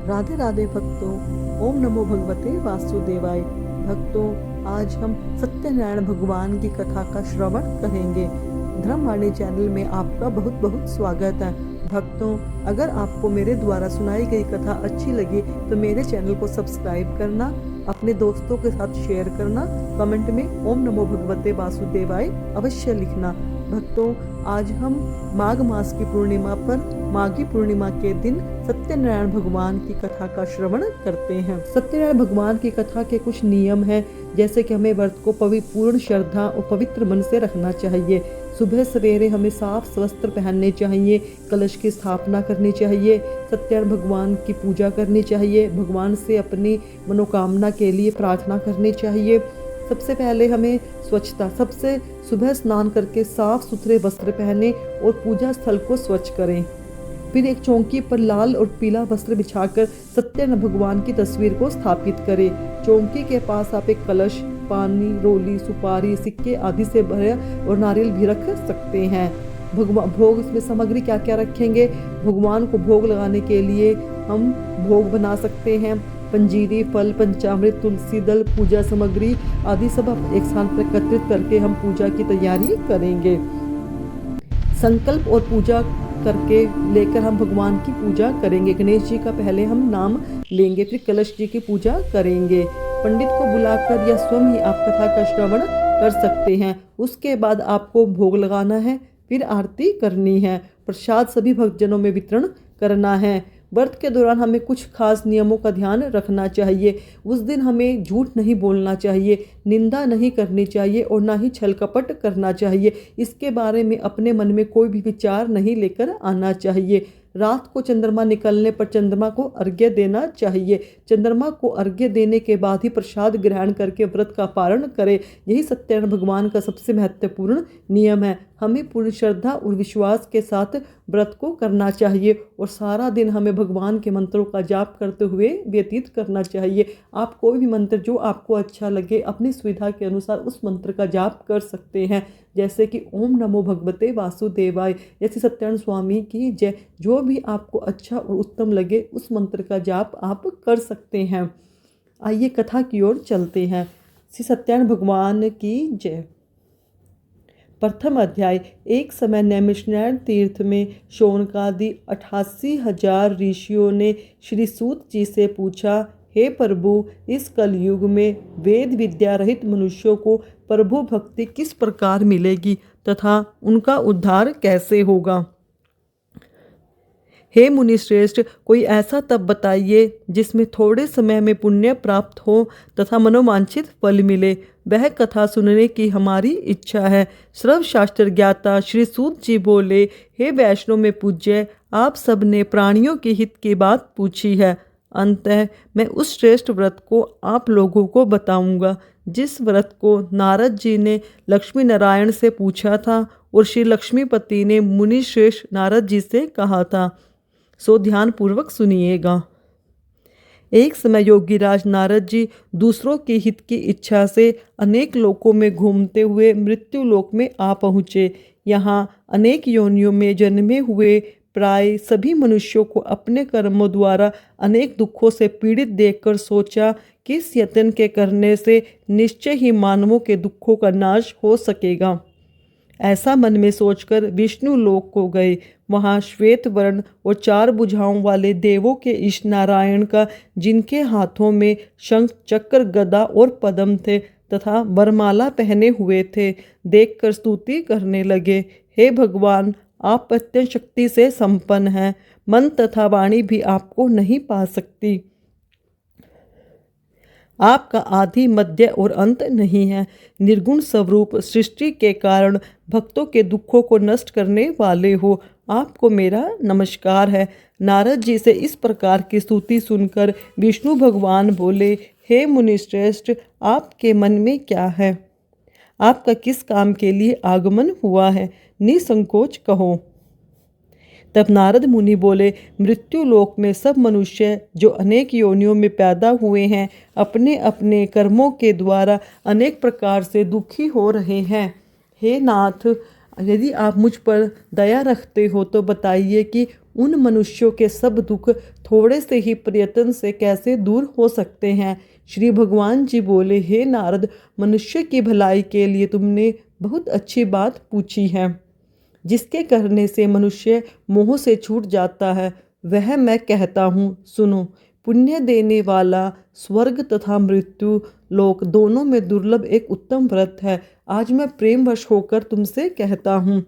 राधे राधे भक्तों, ओम नमो भगवते वासुदेवाय। भक्तों, आज हम सत्यनारायण भगवान की कथा का श्रवण करेंगे। धर्मवाणी चैनल में आपका बहुत बहुत स्वागत है। भक्तों, अगर आपको मेरे द्वारा सुनाई गई कथा अच्छी लगी तो मेरे चैनल को सब्सक्राइब करना, अपने दोस्तों के साथ शेयर करना, कमेंट में ओम नमो भगवते वासुदेवाय अवश्य लिखना। भक्तों, आज हम माघ मास की पूर्णिमा पर माघी पूर्णिमा के दिन सत्यनारायण भगवान की कथा का श्रवण करते हैं। सत्यनारायण भगवान की कथा के कुछ नियम हैं, जैसे कि हमें व्रत को पूर्ण श्रद्धा और पवित्र मन से रखना चाहिए। सुबह सवेरे हमें साफ वस्त्र पहनने चाहिए, कलश की स्थापना करनी चाहिए, सत्यनारायण भगवान की पूजा करनी चाहिए, भगवान से अपनी मनोकामना के लिए प्रार्थना करनी चाहिए। सबसे पहले हमें स्वच्छता, सबसे सुबह स्नान करके साफ सुथरे वस्त्र पहने और पूजा स्थल को स्वच्छ करें। फिर एक चौकी पर लाल और पीला वस्त्र बिछाकर सत्यनारायण भगवान की तस्वीर को स्थापित करें। चौकी के पास आप एक कलश, पानी, रोली, सुपारी, सिक्के आदि से भरे और नारियल भी रख सकते हैं। भोग इसमें सामग्री क्या क्या रखेंगे? भगवान को भोग लगाने के लिए हम भोग बना सकते हैं। पंजीरी, फल, पंचामृत, तुलसी दल, पूजा सामग्री आदि सब एक स्थान पर एकत्रित करके हम पूजा की तैयारी करेंगे। संकल्प और पूजा करके लेकर हम भगवान की पूजा करेंगे। गणेश जी का पहले हम नाम लेंगे, फिर कलश जी की पूजा करेंगे। पंडित को बुलाकर या स्वयं ही आप कथा का श्रवण कर सकते हैं। उसके बाद आपको भोग लगाना है, फिर आरती करनी है, प्रसाद सभी भक्तजनों में वितरण करना है। व्रत के दौरान हमें कुछ खास नियमों का ध्यान रखना चाहिए। उस दिन हमें झूठ नहीं बोलना चाहिए, निंदा नहीं करनी चाहिए और ना ही छल कपट करना चाहिए। इसके बारे में अपने मन में कोई भी विचार नहीं लेकर आना चाहिए। रात को चंद्रमा निकलने पर चंद्रमा को अर्घ्य देना चाहिए। चंद्रमा को अर्घ्य देने के बाद ही प्रसाद ग्रहण करके व्रत का पारण करें। यही सत्यनारायण भगवान का सबसे महत्वपूर्ण नियम है। हमें पूर्ण श्रद्धा और विश्वास के साथ व्रत को करना चाहिए और सारा दिन हमें भगवान के मंत्रों का जाप करते हुए व्यतीत करना चाहिए। आप कोई भी मंत्र जो आपको अच्छा लगे अपनी सुविधा के अनुसार उस मंत्र का जाप कर सकते हैं, जैसे कि ओम नमो भगवते वासुदेवाय, जैसे सत्यनारायण स्वामी की जय। जो भी आपको अच्छा और उत्तम लगे उस मंत्र का जाप आप कर सकते हैं। आइए कथा की ओर चलते हैं। श्री सत्यनारायण भगवान की जय। प्रथम अध्याय। एक समय नैमिषारण्य तीर्थ में शौनकादि 88,000 ऋषियों ने श्री सूत जी से पूछा, हे प्रभु, इस कलयुग में वेद विद्या रहित मनुष्यों को प्रभु भक्ति किस प्रकार मिलेगी तथा उनका उद्धार कैसे होगा? हे मुनि श्रेष्ठ, कोई ऐसा तप बताइए जिसमें थोड़े समय में पुण्य प्राप्त हो तथा मनोवांछित फल मिले। वह कथा सुनने की हमारी इच्छा है। सर्व शास्त्र ज्ञाता श्री सूत जी बोले, हे वैष्णव में पूज्य, आप सब ने प्राणियों के हित की बात पूछी है। अतः मैं उस श्रेष्ठ व्रत को आप लोगों को बताऊंगा जिस व्रत को नारद जी ने लक्ष्मी नारायण से पूछा था और श्री लक्ष्मीपति ने मुनि श्रेष्ठ नारद जी से कहा था। सो ध्यान पूर्वक सुनिएगा। एक समय योगीराज नारद जी दूसरों के हित की इच्छा से अनेक लोकों में घूमते हुए मृत्यु लोक में आ पहुँचे। यहाँ अनेक योनियों में जन्मे हुए प्राय सभी मनुष्यों को अपने कर्मों द्वारा अनेक दुखों से पीड़ित देखकर सोचा कि इस यत्न के करने से निश्चय ही मानवों के दुखों का नाश हो सकेगा। ऐसा मन में सोचकर विष्णु लोक को गए। वहाँ श्वेत वर्ण और 4 भुजाओं वाले देवों के इष्ट नारायण का, जिनके हाथों में शंख, चक्र, गदा और पद्म थे तथा वरमाला पहने हुए थे, देखकर स्तुति करने लगे। हे भगवान, आप अत्यंत शक्ति से संपन्न हैं, मन तथा वाणी भी आपको नहीं पा सकती। आपका आदि, मध्य और अंत नहीं है। निर्गुण स्वरूप सृष्टि के कारण भक्तों के दुखों को नष्ट करने वाले हो। आपको मेरा नमस्कार है। नारद जी से इस प्रकार की स्तुति सुनकर विष्णु भगवान बोले, हे मुनिश्रेष्ठ, आपके मन में क्या है? आपका किस काम के लिए आगमन हुआ है? निसंकोच कहो। तब नारद मुनि बोले, मृत्यु लोक में सब मनुष्य जो अनेक योनियों में पैदा हुए हैं, अपने अपने कर्मों के द्वारा अनेक प्रकार से दुखी हो रहे हैं। हे नाथ, यदि आप मुझ पर दया रखते हो तो बताइए कि उन मनुष्यों के सब दुख थोड़े से ही प्रयत्न से कैसे दूर हो सकते हैं। श्री भगवान जी बोले, हे नारद, मनुष्य की भलाई के लिए तुमने बहुत अच्छी बात पूछी है। जिसके करने से मनुष्य मोह से छूट जाता है वह मैं कहता हूँ, सुनो। पुण्य देने वाला स्वर्ग तथा मृत्यु लोक दोनों में दुर्लभ एक उत्तम व्रत है। आज मैं प्रेमवश होकर तुमसे कहता हूँ।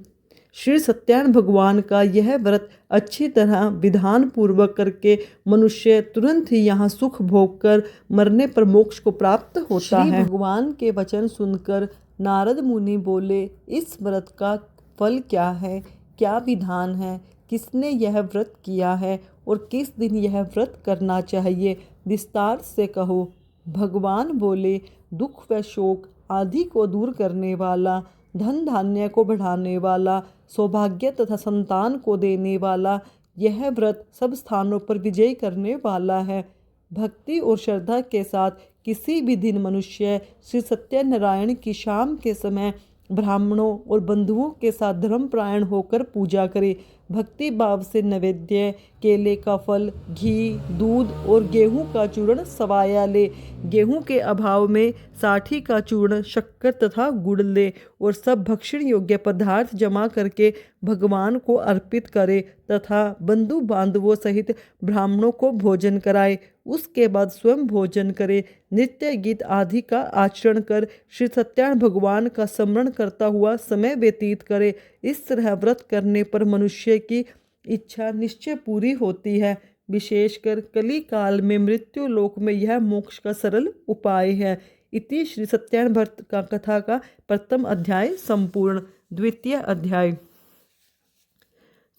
श्री सत्यानंद भगवान का यह व्रत अच्छी तरह विधान पूर्वक करके मनुष्य तुरंत ही यहाँ सुख भोग कर मरने पर मोक्ष को प्राप्त होता है। भगवान के वचन सुनकर नारद मुनि बोले, इस व्रत का फल क्या है, क्या विधान है, किसने यह व्रत किया है और किस दिन यह व्रत करना चाहिए, विस्तार से कहो। भगवान बोले, दुख व शोक आदि को दूर करने वाला, धन धान्य को बढ़ाने वाला, सौभाग्य तथा संतान को देने वाला, यह व्रत सब स्थानों पर विजय करने वाला है। भक्ति और श्रद्धा के साथ किसी भी दिन मनुष्य श्री सत्यनारायण की शाम के समय ब्राह्मणों और बंधुओं के साथ धर्मपरायण होकर पूजा करे। भक्ति भाव से नैवेद्य, केले का फल, घी, दूध और गेहूं का चूर्ण सवाया ले। गेहूं के अभाव में साठी का चूर्ण, शक्कर तथा गुड़ ले और सब भक्षण योग्य पदार्थ जमा करके भगवान को अर्पित करे तथा बंधु बांधवों सहित ब्राह्मणों को भोजन कराए। उसके बाद स्वयं भोजन करे। नृत्य गीत आदि का आचरण कर श्री सत्यानंद भगवान का स्मरण करता हुआ समय व्यतीत करे। इस तरह व्रत करने पर मनुष्य की इच्छा निश्चय पूरी होती है। विशेषकर कली काल में मृत्यु लोक में यह मोक्ष का सरल उपाय है। इति श्री सत्यानंद भक्त का कथा का प्रथम अध्याय संपूर्ण। द्वितीय अध्याय।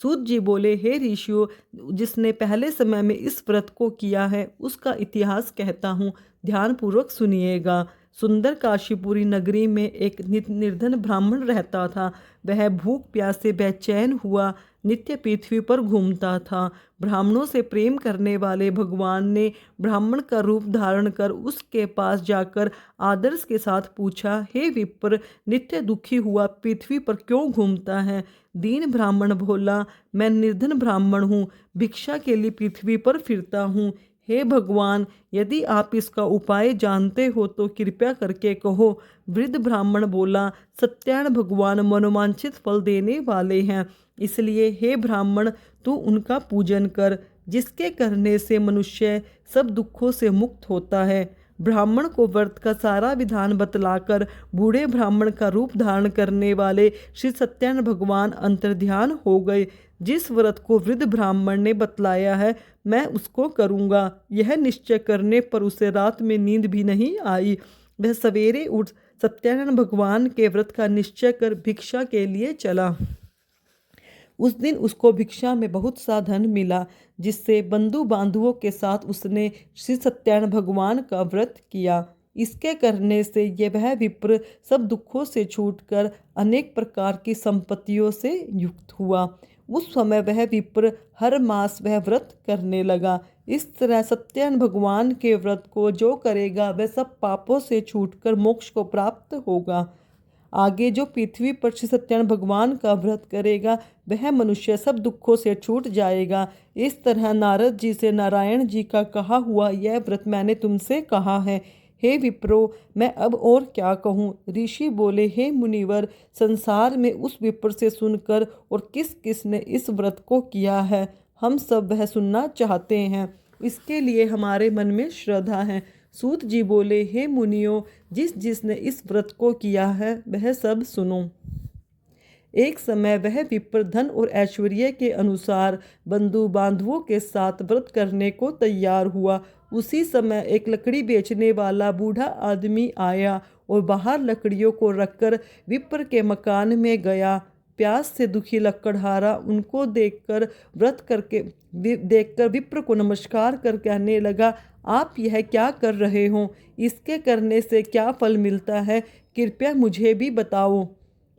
सूत जी बोले, हे ऋषियों, जिसने पहले समय में इस व्रत को किया है उसका इतिहास कहता हूँ, ध्यान पूर्वक सुनिएगा। सुंदर काशीपुरी नगरी में एक निर्धन ब्राह्मण रहता था। वह भूख प्यास से बेचैन हुआ नित्य पृथ्वी पर घूमता था। ब्राह्मणों से प्रेम करने वाले भगवान ने ब्राह्मण का रूप धारण कर उसके पास जाकर आदर के साथ पूछा, हे विप्र, नित्य दुखी हुआ पृथ्वी पर क्यों घूमता है? दीन ब्राह्मण बोला, मैं निर्धन ब्राह्मण हूँ, भिक्षा के लिए पृथ्वी पर फिरता हूँ। हे भगवान, यदि आप इसका उपाय जानते हो तो कृपया करके कहो। वृद्ध ब्राह्मण बोला, सत्यानंद भगवान मनोवांछित फल देने वाले हैं, इसलिए हे ब्राह्मण, तू उनका पूजन कर, जिसके करने से मनुष्य सब दुखों से मुक्त होता है। ब्राह्मण को व्रत का सारा विधान बतलाकर बूढ़े ब्राह्मण का रूप धारण करने वाले श्री सत्यानंद भगवान अंतर्ध्यान हो गए। जिस व्रत को वृद्ध ब्राह्मण ने बतलाया है मैं उसको करूँगा, यह निश्चय करने पर उसे रात में नींद भी नहीं आई। वह सवेरे उठ सत्यानंद भगवान के व्रत का निश्चय कर भिक्षा के लिए चला। उस दिन उसको भिक्षा में बहुत सा धन मिला, जिससे बंधु बांधुओं के साथ उसने श्री सत्यानंद भगवान का व्रत किया। इसके करने से वह विप्र सब दुखों से छूटकर अनेक प्रकार की संपत्तियों से युक्त हुआ। उस समय वह विप्र हर मास वह व्रत करने लगा। इस तरह सत्यानंद भगवान के व्रत को जो करेगा वह सब पापों से छूटकर मोक्ष को प्राप्त होगा। आगे जो पृथ्वी पर श्री सत्यानंद भगवान का व्रत करेगा वह मनुष्य सब दुखों से छूट जाएगा। इस तरह नारद जी से नारायण जी का कहा हुआ यह व्रत मैंने तुमसे कहा है। हे विप्रो, मैं अब और क्या कहूँ? ऋषि बोले, हे मुनिवर, संसार में उस विप्र से सुनकर और किस किस ने इस व्रत को किया है हम सब वह सुनना चाहते हैं। इसके लिए हमारे मन में श्रद्धा है। सूत जी बोले, हे मुनियों, जिस जिसने इस व्रत को किया है वह सब सुनो। एक समय वह विप्र धन और ऐश्वर्य के अनुसार बंधु बांधवों के साथ व्रत करने को तैयार हुआ। उसी समय एक लकड़ी बेचने वाला बूढ़ा आदमी आया और बाहर लकड़ियों को रखकर विप्र के मकान में गया। प्यास से दुखी लकड़हारा उनको देखकर विप्र को नमस्कार कर कहने लगा, आप यह क्या कर रहे हो? इसके करने से क्या फल मिलता है? कृपया मुझे भी बताओ।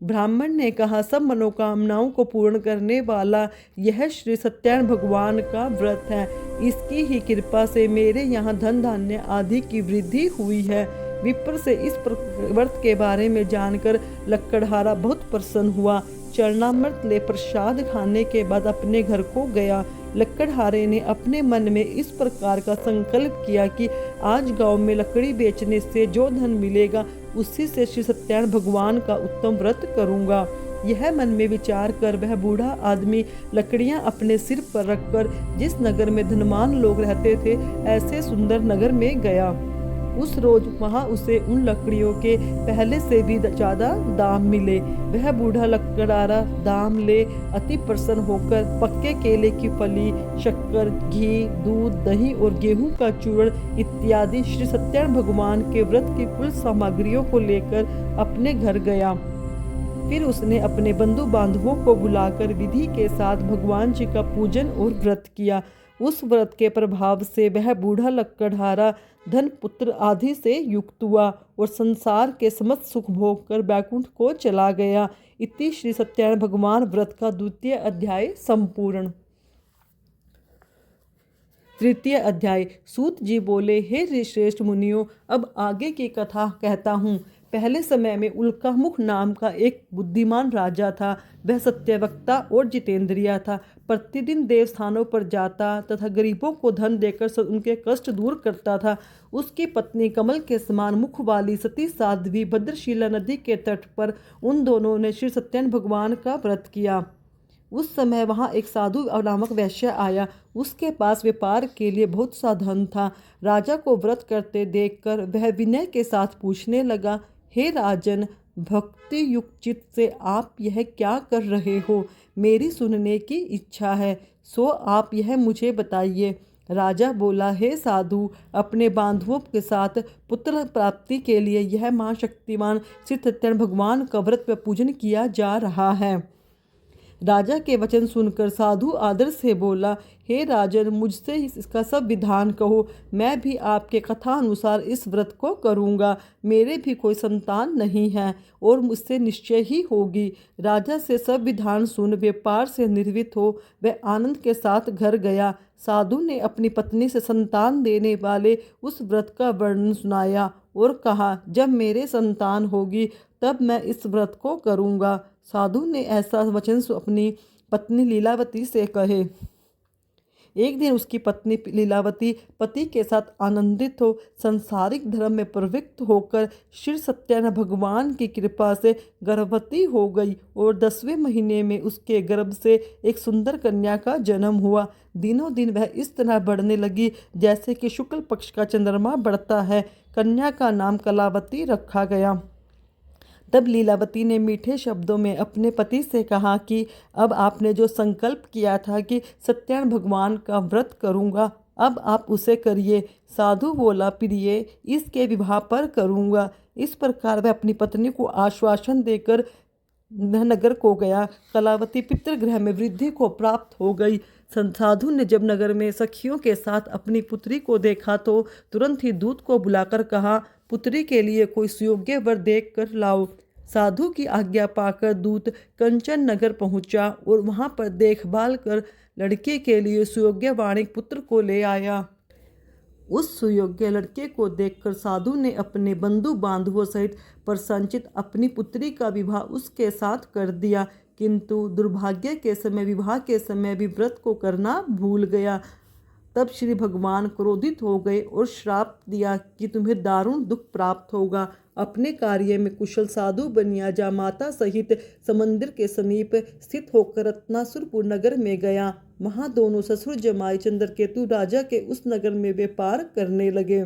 ब्राह्मण ने कहा, सब मनोकामनाओं को पूर्ण करने वाला यह श्री सत्यानंद भगवान का व्रत है। इसकी ही कृपा से मेरे यहाँ धन धान्य आदि की वृद्धि हुई है। विप्र से इस व्रत के बारे में जानकर लकड़हारा बहुत प्रसन्न हुआ। चरणामृत ले प्रसाद खाने के बाद अपने घर को गया। लकड़हारे ने अपने मन में इस प्रकार का संकल्प किया कि आज गांव में लकड़ी बेचने से जो धन मिलेगा उसी से श्री सत्यनारायण भगवान का उत्तम व्रत करूंगा। यह मन में विचार कर वह बूढ़ा आदमी लकड़ियां अपने सिर पर रखकर जिस नगर में धनवान लोग रहते थे ऐसे सुंदर नगर में गया। उस रोज वहां उसे उन लकड़ियों के पहले से भी ज्यादा दाम मिले। वह बूढ़ा लकड़हारा दाम ले अति प्रसन्न होकर पक्के केले की फली, शक्कर, घी, दूध, दही और गेहूं का चूर्ण इत्यादि श्री सत्यनारायण भगवान के व्रत की कुल सामग्रियों को लेकर अपने घर गया। फिर उसने अपने बंधु बांधवों को बुलाकर विधि के साथ भगवान जी का पूजन और व्रत किया। उस व्रत के प्रभाव से वह बूढ़ा लकड़हारा धन पुत्र आदि से युक्त हुआ और संसार के समस्त सुख भोग कर बैकुंठ को चला गया। इति श्री सत्यनारायण भगवान व्रत का द्वितीय अध्याय संपूर्ण। तृतीय अध्याय। सूत जी बोले, हे ऋषिश्रेष्ठ मुनियों, अब आगे की कथा कहता हूँ। पहले समय में उल्कामुख नाम का एक बुद्धिमान राजा था। वह सत्यवक्ता और जितेंद्रिय था। प्रतिदिन देवस्थानों पर जाता तथा गरीबों को धन देकर उनके कष्ट दूर करता था। उसकी पत्नी कमल के समान मुख वाली सती साध्वी भद्रशिला नदी के तट पर उन दोनों ने श्री सत्यनारायण भगवान का व्रत किया। उस समय वहाँ एक साधु नामक वैश्य आया। उसके पास व्यापार के लिए बहुत सा धन था। राजा को व्रत करते देखकर वह विनय के साथ पूछने लगा, हे राजन, भक्ति युक्त चित्त से आप यह क्या कर रहे हो? मेरी सुनने की इच्छा है, सो आप यह मुझे बताइए। राजा बोला, हे साधु, अपने बांधवों के साथ पुत्र प्राप्ति के लिए यह महाशक्तिमान श्री सत्यनारायण भगवान का व्रत व पूजन किया जा रहा है। राजा के वचन सुनकर साधु आदर से बोला, हे राजन, मुझसे इसका सब विधान कहो। मैं भी आपके कथा अनुसार इस व्रत को करूँगा। मेरे भी कोई संतान नहीं है और मुझसे निश्चय ही होगी। राजा से सब विधान सुन व्यापार से निर्वित हो वह आनंद के साथ घर गया। साधु ने अपनी पत्नी से संतान देने वाले उस व्रत का वर्णन सुनाया और कहा, जब मेरे संतान होगी तब मैं इस व्रत को करूँगा। साधु ने ऐसा वचन अपनी पत्नी लीलावती से कहे। एक दिन उसकी पत्नी लीलावती पति के साथ आनंदित हो संसारिक धर्म में प्रवृत्त होकर श्री सत्यनारायण भगवान की कृपा से गर्भवती हो गई और 10वें महीने में उसके गर्भ से एक सुंदर कन्या का जन्म हुआ। दिनों दिन वह इस तरह बढ़ने लगी जैसे कि शुक्ल पक्ष का चंद्रमा बढ़ता है। कन्या का नाम कलावती रखा गया। तब लीलावती ने मीठे शब्दों में अपने पति से कहा कि अब आपने जो संकल्प किया था कि सत्यनारायण भगवान का व्रत करूंगा, अब आप उसे करिए। साधु बोला, प्रिय, इसके विवाह पर करूंगा। इस प्रकार वह अपनी पत्नी को आश्वासन देकर नगर को गया। कलावती पितृगृह में वृद्धि को प्राप्त हो गई। साधु ने जब नगर में सखियों के साथ अपनी पुत्री को देखा तो तुरंत ही दूत को बुलाकर कहा, पुत्री के लिए कोई सुयोग्य वर देख कर लाओ। साधु की आज्ञा पाकर दूत कंचन नगर पहुंचा और वहां पर देखभाल कर लड़के के लिए सुयोग्य वाणिक पुत्र को ले आया। उस सुयोग्य लड़के को देखकर साधु ने अपने बंधु बांधवों सहित प्रसन्नचित अपनी पुत्री का विवाह उसके साथ कर दिया। किंतु दुर्भाग्य के समय विवाह के समय भी व्रत को करना भूल गया। तब श्री भगवान क्रोधित हो गए और श्राप दिया कि तुम्हें दारुण दुख प्राप्त होगा। अपने कार्य में कुशल साधु बनिया जा माता सहित समंदिर के समीप स्थित होकर रत्नासुरपुर नगर में गया। वहाँ दोनों ससुर जमाई चंद्रकेतु राजा के उस नगर में व्यापार करने लगे।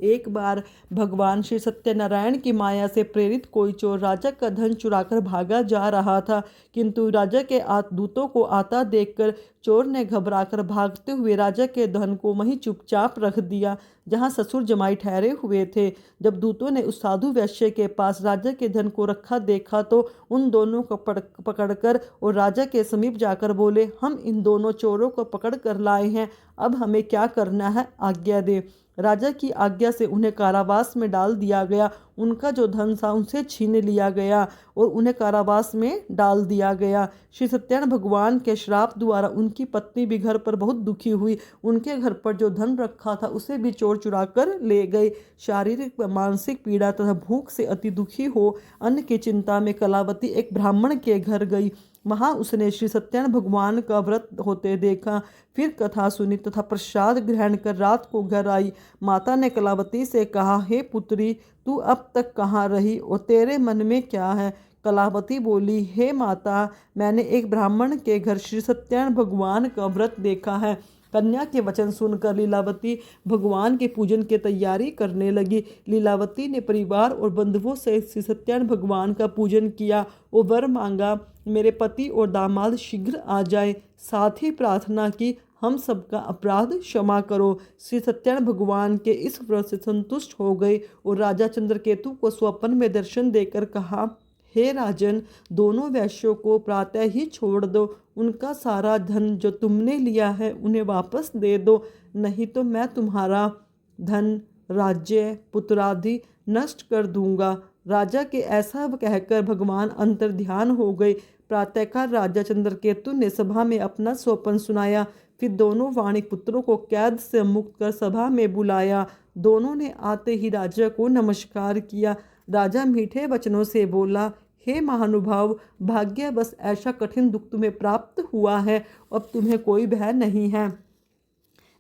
एक बार भगवान श्री सत्यनारायण की माया से प्रेरित कोई चोर राजा का धन चुराकर भागा जा रहा था, किंतु राजा के दूतों को आता देखकर चोर ने घबराकर भागते हुए राजा के धन को वहीं चुपचाप रख दिया जहां ससुर जमाई ठहरे हुए थे। जब दूतों ने उस साधु वैश्य के पास राजा के धन को रखा देखा तो उन दोनों को पकड़कर और राजा के समीप जाकर बोले, हम इन दोनों चोरों को पकड़ कर लाए हैं, अब हमें क्या करना है, आज्ञा दे। राजा की आज्ञा से उन्हें कारावास में डाल दिया गया उनका जो धन था उनसे छीन लिया गया और उन्हें कारावास में डाल दिया गया। श्री सत्यनारायण भगवान के श्राप द्वारा उनकी पत्नी भी घर पर बहुत दुखी हुई। उनके घर पर जो धन रखा था उसे भी चोर चुरा कर ले गए। शारीरिक व मानसिक पीड़ा तथा भूख से अति दुखी हो अन्न की चिंता में कलावती एक ब्राह्मण के घर गई। वहाँ उसने श्री सत्यनारायण भगवान का व्रत होते देखा। फिर कथा सुनी तथा प्रसाद ग्रहण कर रात को घर आई। माता ने कलावती से कहा, हे पुत्री, तू अब तक कहाँ रही और तेरे मन में क्या है? कलावती बोली, हे माता, मैंने एक ब्राह्मण के घर श्री सत्यनारायण भगवान का व्रत देखा है। कन्या के वचन सुनकर लीलावती भगवान के पूजन की तैयारी करने लगी। लीलावती ने परिवार और बंधुओं से श्री सत्यनारायण भगवान का पूजन किया और वर मांगा, मेरे पति और दामाद शीघ्र आ जाए। साथ ही प्रार्थना की, हम सबका अपराध क्षमा करो। श्री सत्यनारायण भगवान के इस व्रत से संतुष्ट हो गए और राजा चंद्रकेतु को स्वप्न में दर्शन देकर कहा, हे राजन, दोनों वैश्यों को प्रातः ही छोड़ दो। उनका सारा धन जो तुमने लिया है उन्हें वापस दे दो, नहीं तो मैं तुम्हारा धन, राज्य, पुत्रादि नष्ट कर दूंगा। राजा के ऐसा कहकर भगवान अंतर्ध्यान हो गए। प्रातःकाल राजा चंद्रकेतु ने सभा में अपना स्वप्न सुनाया। फिर दोनों वाणिक पुत्रों को कैद से मुक्त कर सभा में बुलाया। दोनों ने आते ही राजा को नमस्कार किया। राजा मीठे वचनों से बोला, हे महानुभाव, भाग्यवश ऐसा कठिन दुख तुम्हें प्राप्त हुआ है, अब तुम्हें कोई भय नहीं है।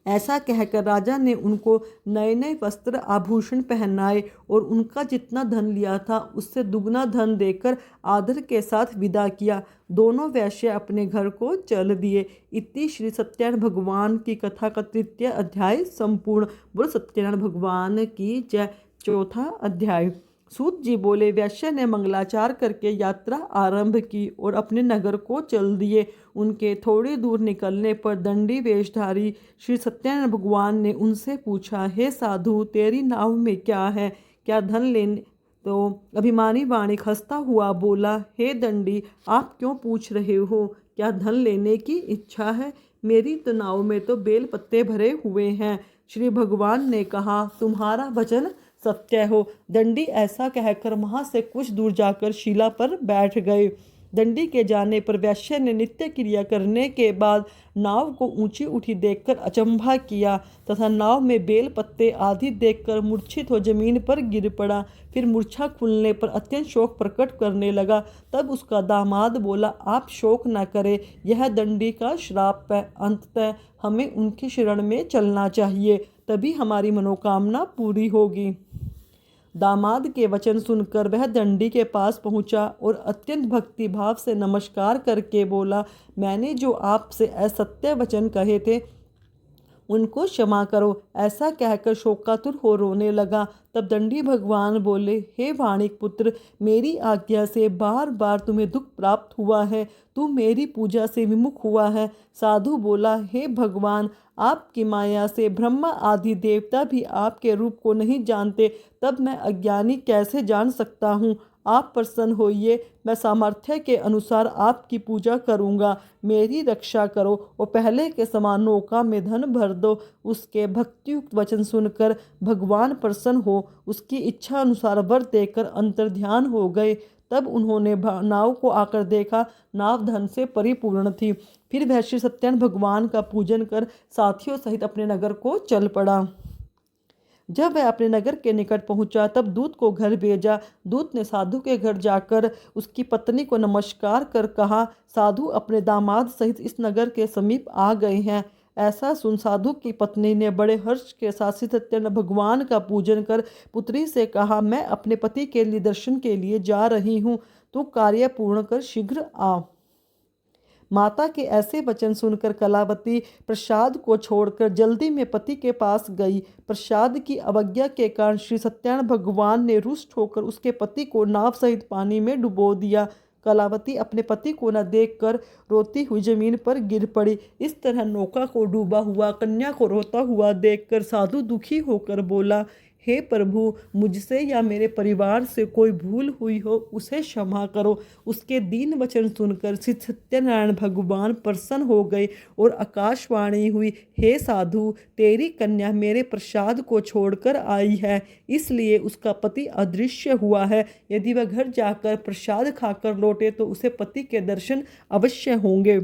ऐसा कहकर राजा ने उनको नए नए वस्त्र आभूषण पहनाए और उनका जितना धन लिया था उससे दुगना धन देकर आदर के साथ विदा किया। दोनों वैश्य अपने घर को चल दिए। इति श्री सत्यनारायण भगवान की कथा का 3वां अध्याय संपूर्ण। बोलो सत्यनारायण भगवान की जय। 4वां अध्याय। सूत जी बोले, वैश्य ने मंगलाचार करके यात्रा आरंभ की और अपने नगर को चल दिए। उनके थोड़ी दूर निकलने पर दंडी वेशधारी श्री सत्यनारायण भगवान ने उनसे पूछा, हे साधु, तेरी नाव में क्या है? क्या धन लेने? तो अभिमानी वाणिक हंसता हुआ बोला, हे दंडी, आप क्यों पूछ रहे हो? क्या धन लेने की इच्छा है? मेरी तो नाव में तो बेल पत्ते भरे हुए हैं। श्री भगवान ने कहा, तुम्हारा वचन सत्य हो। दंडी ऐसा कहकर वहाँ से कुछ दूर जाकर शिला पर बैठ गए। दंडी के जाने पर वैश्य ने नित्य क्रिया करने के बाद नाव को ऊंची उठी देखकर अचंभा किया तथा नाव में बेल पत्ते आदि देखकर मूर्छित हो जमीन पर गिर पड़ा। फिर मूर्छा खुलने पर अत्यंत शोक प्रकट करने लगा। तब उसका दामाद बोला, आप शोक न करें, यह दंडी का श्राप है। अंततः हमें उनकी शरण में चलना चाहिए, तभी हमारी मनोकामना पूरी होगी। दामाद के वचन सुनकर वह दंडी के पास पहुंचा और अत्यंत भक्ति भाव से नमस्कार करके बोला, मैंने जो आपसे असत्य वचन कहे थे उनको क्षमा करो। ऐसा कहकर शोकातुर हो रोने लगा। तब दंडी भगवान बोले, हे वाणिक पुत्र, मेरी आज्ञा से बार बार तुम्हें दुख प्राप्त हुआ है, तू मेरी पूजा से विमुख हुआ है। साधु बोला, हे भगवान, आपकी माया से ब्रह्मा आदि देवता भी आपके रूप को नहीं जानते, तब मैं अज्ञानी कैसे जान सकता हूँ? आप प्रसन्न होइए, मैं सामर्थ्य के अनुसार आपकी पूजा करूँगा। मेरी रक्षा करो और पहले के समान नौका में धन भर दो। उसके भक्तियुक्त वचन सुनकर भगवान प्रसन्न हो उसकी इच्छा अनुसार वर देकर अंतर्ध्यान हो गए। तब उन्होंने नाव को आकर देखा, नाव धन से परिपूर्ण थी। फिर वह श्री सत्यनारायण भगवान का पूजन कर साथियों सहित अपने नगर को चल पड़ा। जब वह अपने नगर के निकट पहुंचा तब दूत को घर भेजा। दूत ने साधु के घर जाकर उसकी पत्नी को नमस्कार कर कहा, साधु अपने दामाद सहित इस नगर के समीप आ गए हैं। ऐसा सुन साधु की पत्नी ने बड़े हर्ष के साथ श्री सत्यनारायण भगवान का पूजन कर पुत्री से कहा, मैं अपने पति के लिए दर्शन के लिए जा रही हूँ, तू कार्य पूर्ण कर शीघ्र आ। माता के ऐसे वचन सुनकर कलावती प्रसाद को छोड़कर जल्दी में पति के पास गई। प्रसाद की अवज्ञा के कारण श्री सत्यनारायण भगवान ने रुष्ट होकर उसके पति को नाव सहित पानी में डुबो दिया। कलावती अपने पति को न देखकर रोती हुई जमीन पर गिर पड़ी। इस तरह नौका को डूबा हुआ कन्या को रोता हुआ देखकर साधु दुखी होकर बोला, हे प्रभु, मुझसे या मेरे परिवार से कोई भूल हुई हो उसे क्षमा करो। उसके दीन वचन सुनकर श्री सत्यनारायण भगवान प्रसन्न हो गए और आकाशवाणी हुई, हे साधु, तेरी कन्या मेरे प्रसाद को छोड़कर आई है, इसलिए उसका पति अदृश्य हुआ है। यदि वह घर जाकर प्रसाद खाकर लौटे तो उसे पति के दर्शन अवश्य होंगे।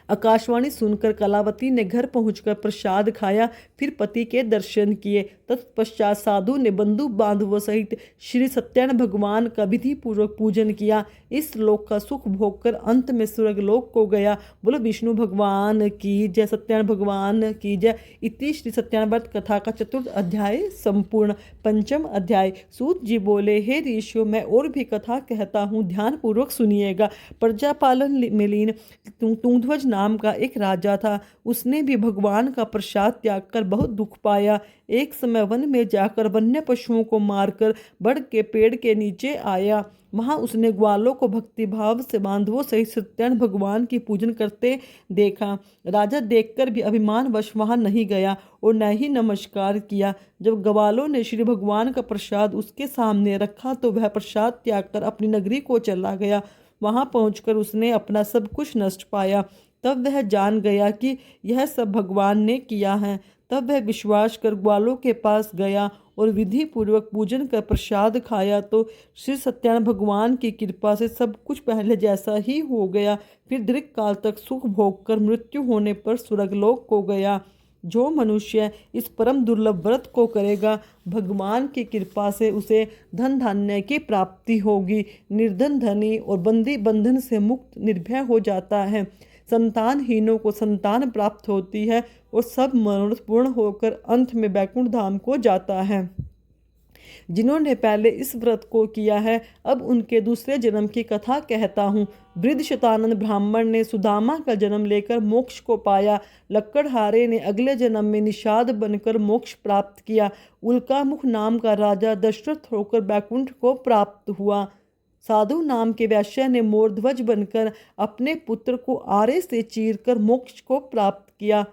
आकाशवाणी सुनकर कलावती ने घर पहुंचकर प्रसाद खाया, फिर पति के दर्शन किए। तत्पश्चात साधु ने बंधु बांधवों सहित श्री सत्यनारायण भगवान का विधि पूर्वक पूजन किया। इस लोक का सुख भोगकर अंत में स्वर्ग लोक को गया। बोलो विष्णु भगवान की जय, सत्यनारायण भगवान की जय। इति श्री सत्यनारायण व्रत कथा का चतुर्थ अध्याय संपूर्ण। पंचम अध्याय। सूत जी बोले, हे ऋषियों, मैं और भी कथा कहता हूँ, ध्यान पूर्वक सुनिएगा। प्रजापालन में लीन तुंगध्वज नाम का एक राजा था। उसने भी भगवान का प्रसाद त्याग कर बहुत दुख पाया। एक समय वन में जाकर वन्य पशुओं को मारकर बड़ के पेड़ के नीचे आया। वहां उसने ग्वालों को भक्तिभाव से बांधवों सहित सत्यनारायण भगवान की पूजन करते देखा। राजा देखकर भी अभिमानवश वहां नहीं गया और न ही नमस्कार किया। जब ग्वालों ने श्री भगवान का प्रसाद उसके सामने रखा तो वह प्रसाद त्याग कर अपनी नगरी को चला गया। वहां पहुंचकर उसने अपना सब कुछ नष्ट पाया। तब वह जान गया कि यह सब भगवान ने किया है। तब वह विश्वास कर ग्वालों के पास गया और विधि पूर्वक पूजन कर प्रसाद खाया तो श्री सत्यनारायण भगवान की कृपा से सब कुछ पहले जैसा ही हो गया। फिर दीर्घ काल तक सुख भोग कर मृत्यु होने पर स्वर्गलोक को गया। जो मनुष्य इस परम दुर्लभ व्रत को करेगा, भगवान की कृपा से उसे धन धान्य की प्राप्ति होगी। निर्धन धनी और बंदी बंधन से मुक्त निर्भय हो जाता है। संतानहीनों को संतान प्राप्त होती है और सब मनोरथ पूर्ण होकर अंत में बैकुंठ धाम को जाता है। जिन्होंने पहले इस व्रत को किया है, अब उनके दूसरे जन्म की कथा कहता हूँ। वृद्ध शतानंद ब्राह्मण ने सुदामा का जन्म लेकर मोक्ष को पाया। लक्कड़हारे ने अगले जन्म में निषाद बनकर मोक्ष प्राप्त किया। उल्कामुख नाम का राजा दशरथ होकर बैकुंठ को प्राप्त हुआ। साधु नाम के वैश्य ने मोरध्वज बनकर अपने पुत्र को आरे से चीरकर मोक्ष को प्राप्त किया।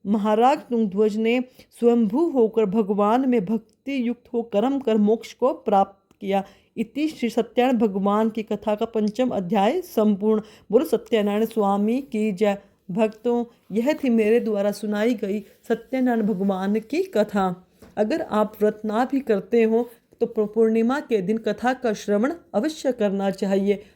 महाराज तुंगध्वज ने स्वयंभू होकर भगवान में भक्ति युक्त हो कर्म कर मोक्ष को प्राप्त किया। इति श्री सत्यनारायण भगवान की कथा का पंचम अध्याय संपूर्ण। बोलो सत्यनारायण स्वामी की जय। भक्तों, यह थी मेरे द्वारा सुनाई गई सत्यनारायण भगवान की कथा। अगर आप व्रत ना भी करते हो तो पूर्णिमा के दिन कथा का श्रवण अवश्य करना चाहिए।